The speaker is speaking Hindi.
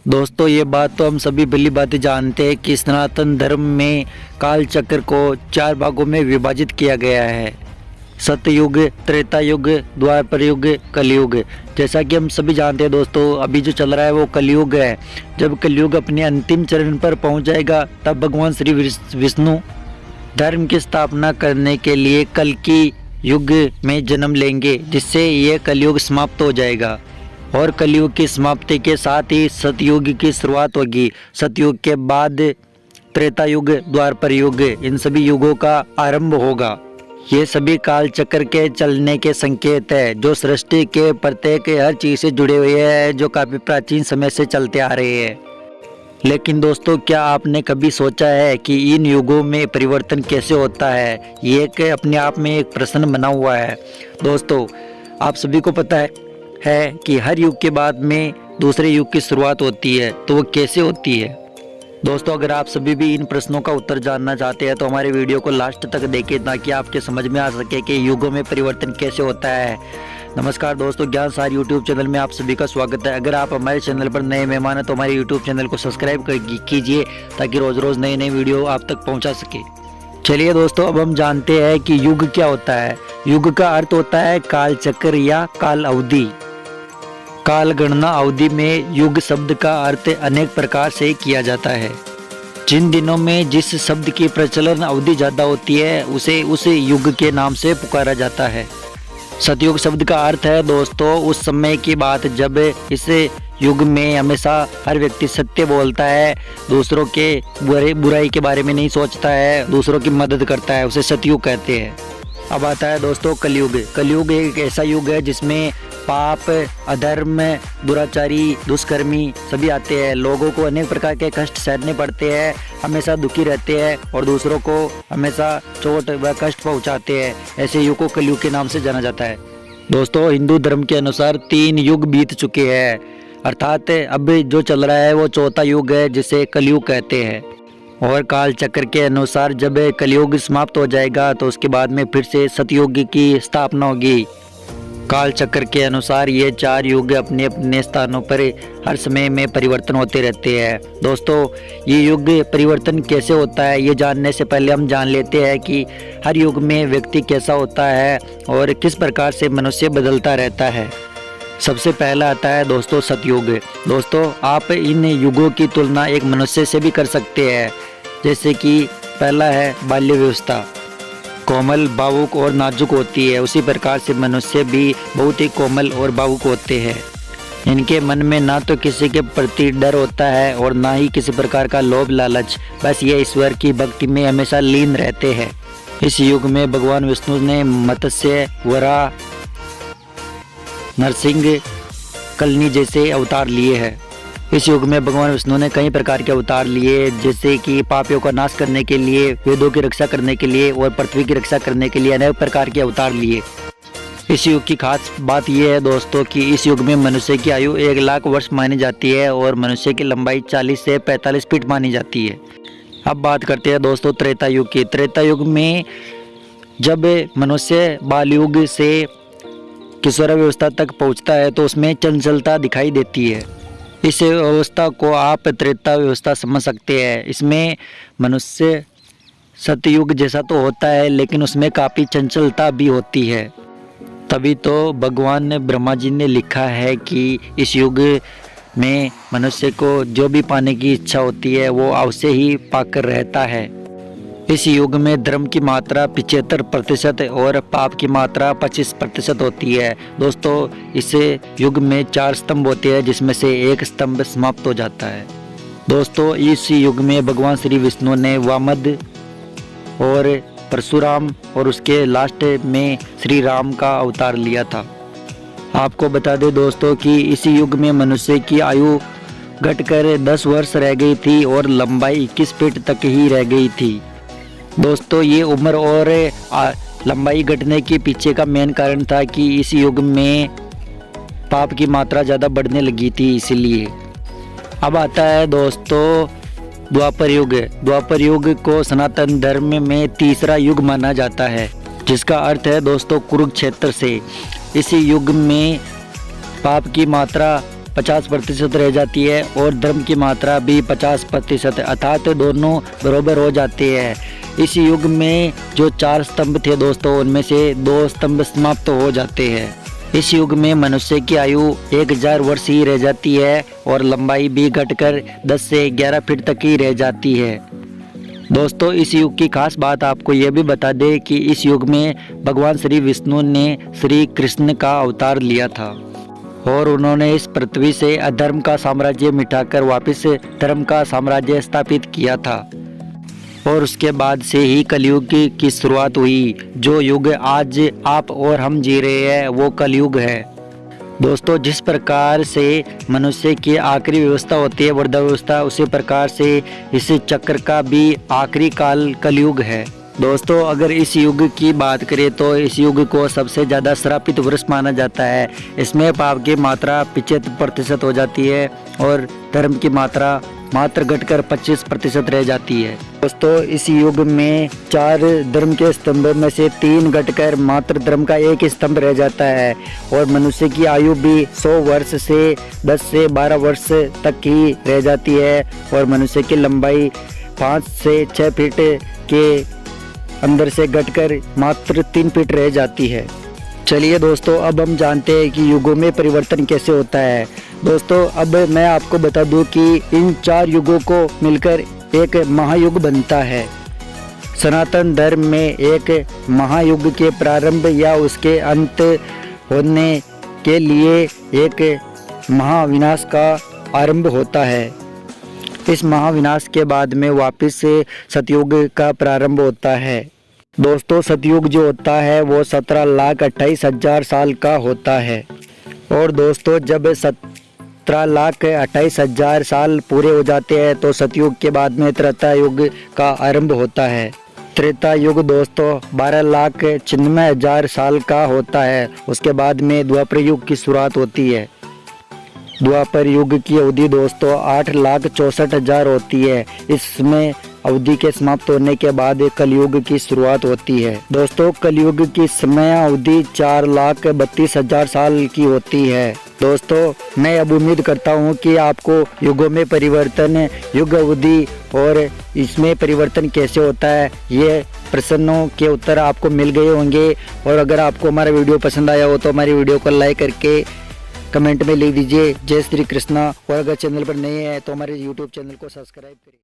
दोस्तों ये बात तो हम सभी भली भांति जानते हैं कि सनातन धर्म में काल चक्र को 4 भागों में विभाजित किया गया है। सतयुग, त्रेता युग, द्वापर युग, कलयुग। जैसा कि हम सभी जानते हैं दोस्तों, अभी जो चल रहा है वो कलयुग है। जब कलयुग अपने अंतिम चरण पर पहुंच जाएगा तब भगवान श्री विष्णु धर्म की स्थापना करने के लिए कल की युग में जन्म लेंगे, जिससे ये कलयुग समाप्त हो जाएगा। और कलयुग की समाप्ति के साथ ही सतयुग की शुरुआत होगी। सतयुग के बाद त्रेता युग, द्वापर युग, इन सभी युगों का आरंभ होगा। ये सभी काल चक्र के चलने के संकेत है, जो सृष्टि के प्रत्येक हर चीज से जुड़े हुए हैं, जो काफी प्राचीन समय से चलते आ रहे हैं। लेकिन दोस्तों, क्या आपने कभी सोचा है कि इन युगों में परिवर्तन कैसे होता है? ये एक अपने आप में एक प्रश्न बना हुआ है। दोस्तों, आप सभी को पता है कि हर युग के बाद में दूसरे युग की शुरुआत होती है, तो वो कैसे होती है? दोस्तों, अगर आप सभी भी इन प्रश्नों का उत्तर जानना चाहते हैं तो हमारे वीडियो को लास्ट तक देखें, ताकि आपके समझ में आ सके कि युगों में परिवर्तन कैसे होता है। नमस्कार दोस्तों, ज्ञान सार यूट्यूब चैनल में आप सभी का स्वागत है। अगर आप हमारे चैनल पर नए मेहमान हैं तो हमारे यूट्यूब चैनल को सब्सक्राइब कीजिए, ताकि रोज़ रोज़ नए वीडियो आप तक पहुँचा सके। चलिए दोस्तों, अब हम जानते हैं कि युग क्या होता है। युग का अर्थ होता है काल चक्र या काल अवधि। काल गणना अवधि में युग शब्द का अर्थ अनेक प्रकार से किया जाता है। जिन दिनों में जिस शब्द की प्रचलन अवधि ज़्यादा होती है उसे उस युग के नाम से पुकारा जाता है। सतयुग शब्द का अर्थ है दोस्तों उस समय की बात जब इस युग में हमेशा हर व्यक्ति सत्य बोलता है, दूसरों के बुराई के बारे में नहीं सोचता है, दूसरों की मदद करता है, उसे सतयुग कहते हैं। अब आता है दोस्तों कलयुग। कलयुग एक ऐसा युग है जिसमें पाप, अधर्म, दुराचारी, दुष्कर्मी सभी आते हैं। लोगों को अनेक प्रकार के कष्ट सहने पड़ते हैं, हमेशा दुखी रहते हैं और दूसरों को हमेशा चोट व कष्ट पहुंचाते हैं। ऐसे युग को कलयुग के नाम से जाना जाता है। दोस्तों, हिंदू धर्म के अनुसार 3 युग बीत चुके हैं, अर्थात अब जो चल रहा है वो 4था युग है, जिसे कलयुग कहते हैं। और काल चक्र के अनुसार जब कलयुग समाप्त हो जाएगा तो उसके बाद में फिर से सतयुग की स्थापना होगी। काल चक्र के अनुसार ये 4 युग अपने अपने स्थानों पर हर समय में परिवर्तन होते रहते हैं। दोस्तों, ये युग परिवर्तन कैसे होता है ये जानने से पहले हम जान लेते हैं कि हर युग में व्यक्ति कैसा होता है और किस प्रकार से मनुष्य बदलता रहता है। सबसे पहला आता है दोस्तों सतयुग। दोस्तों, आप इन युगों की तुलना एक मनुष्य से भी कर सकते हैं। जैसे कि पहला है बाल्य व्यवस्था, कोमल, भावुक और नाजुक होती है। उसी प्रकार से मनुष्य भी बहुत ही कोमल और भावुक होते हैं। इनके मन में ना तो किसी के प्रति डर होता है और ना ही किसी प्रकार का लोभ लालच, बस ये ईश्वर की भक्ति में हमेशा लीन रहते हैं। इस युग में भगवान विष्णु ने मत्स्य, वराह, नरसिंह, कलनी जैसे अवतार लिए हैं। इस युग में भगवान विष्णु ने कई प्रकार के अवतार लिए, जैसे कि पापियों का नाश करने के लिए, वेदों की रक्षा करने के लिए और पृथ्वी की रक्षा करने के लिए अनेक प्रकार के अवतार लिए। इस युग की खास बात यह है दोस्तों कि इस युग में मनुष्य की आयु 1 लाख वर्ष मानी जाती है और मनुष्य की लंबाई 40 से 45 फीट मानी जाती है। अब बात करते हैं दोस्तों त्रेता युग की। त्रेता युग में जब मनुष्य बाल युग से किशोरावस्था तक पहुँचता है तो उसमें चंचलता दिखाई देती है। इस अवस्था को आप त्रेता व्यवस्था समझ सकते हैं। इसमें मनुष्य सतयुग जैसा तो होता है, लेकिन उसमें काफ़ी चंचलता भी होती है। तभी तो भगवान ब्रह्मा जी ने लिखा है कि इस युग में मनुष्य को जो भी पाने की इच्छा होती है वो अवश्य ही पाकर रहता है। इस युग में धर्म की मात्रा 75% और पाप की मात्रा 25% होती है। दोस्तों, इस युग में 4 स्तंभ होते हैं, जिसमें से एक स्तंभ समाप्त हो जाता है। दोस्तों, इस युग में भगवान श्री विष्णु ने वामद और परशुराम और उसके लास्ट में श्री राम का अवतार लिया था। आपको बता दें दोस्तों कि इस युग में मनुष्य की आयु घटकर 10 वर्ष रह गई थी और लंबाई 21 फीट तक ही रह गई थी। दोस्तों, ये उम्र और लंबाई घटने के पीछे का मेन कारण था कि इस युग में पाप की मात्रा ज़्यादा बढ़ने लगी थी, इसीलिए। अब आता है दोस्तों द्वापर युग। द्वापर युग को सनातन धर्म में तीसरा युग माना जाता है, जिसका अर्थ है दोस्तों कुरुक्षेत्र से। इस युग में पाप की मात्रा 50% रह जाती है और धर्म की मात्रा भी 50%, अर्थात दोनों बराबर हो जाते हैं। इस युग में जो 4 स्तंभ थे दोस्तों, उनमें से 2 स्तंभ समाप्त हो जाते हैं। इस युग में मनुष्य की आयु 1000 वर्ष ही रह जाती है और लंबाई भी घटकर 10 से 11 फीट तक ही रह जाती है। दोस्तों, इस युग की खास बात आपको यह भी बता दें कि इस युग में भगवान श्री विष्णु ने श्री कृष्ण का अवतार लिया था और उन्होंने इस पृथ्वी से अधर्म का साम्राज्य मिटाकर वापस धर्म का साम्राज्य स्थापित किया था और उसके बाद से ही कलयुग की शुरुआत हुई। जो युग आज आप और हम जी रहे हैं वो कलयुग है। दोस्तों, जिस प्रकार से मनुष्य की आखिरी व्यवस्था होती है वृद्धावस्था, उसी प्रकार से इस चक्र का भी आखिरी काल कलयुग है। दोस्तों, अगर इस युग की बात करें तो इस युग को सबसे ज़्यादा श्रापित वर्ष माना जाता है। इसमें पाप की मात्रा 75% हो जाती है और धर्म की मात्रा मात्र घटकर 25% रह जाती है। दोस्तों, इस युग में 4 धर्म के स्तंभ में से 3 घटकर मात्र धर्म का 1 स्तंभ रह जाता है और मनुष्य की आयु भी 100 वर्ष से 10 से 12 वर्ष तक ही रह जाती है और मनुष्य की लंबाई 5 से 6 फीट के अंदर से घटकर मात्र 3 फीट रह जाती है। चलिए दोस्तों, अब हम जानते हैं कि युगों में परिवर्तन कैसे होता है। दोस्तों, अब मैं आपको बता दूं कि इन 4 युगों को मिलकर एक महायुग बनता है। सनातन धर्म में एक महायुग के प्रारंभ या उसके अंत होने के लिए एक महाविनाश का आरंभ होता है। इस महाविनाश के बाद में वापस से सतयुग का प्रारंभ होता है। दोस्तों, सतयुग जो होता है वो 17,28,000 साल का होता है और दोस्तों, जब 17,28,000 साल पूरे हो जाते हैं तो सतयुग के बाद में त्रेता युग का आरंभ होता है। त्रेता युग दोस्तों 12,96,000 साल का होता है। उसके बाद में द्वापर युग की शुरुआत होती है। द्वापर युग की अवधि दोस्तों 8,64,000 होती है। इसमें अवधि के समाप्त होने के बाद कलयुग की शुरुआत होती है। दोस्तों, कलयुग की समय अवधि 4,32,000 साल की होती है। दोस्तों, मैं अब उम्मीद करता हूँ कि आपको युगों में परिवर्तन, युग अवधि और इसमें परिवर्तन कैसे होता है, ये प्रश्नों के उत्तर आपको मिल गए होंगे। और अगर आपको हमारा वीडियो पसंद आया हो तो हमारी वीडियो को लाइक करके कमेंट में लिख दीजिए जय श्री कृष्णा। और अगर चैनल पर नए हैं तो हमारे यूट्यूब चैनल को सब्सक्राइब करिए।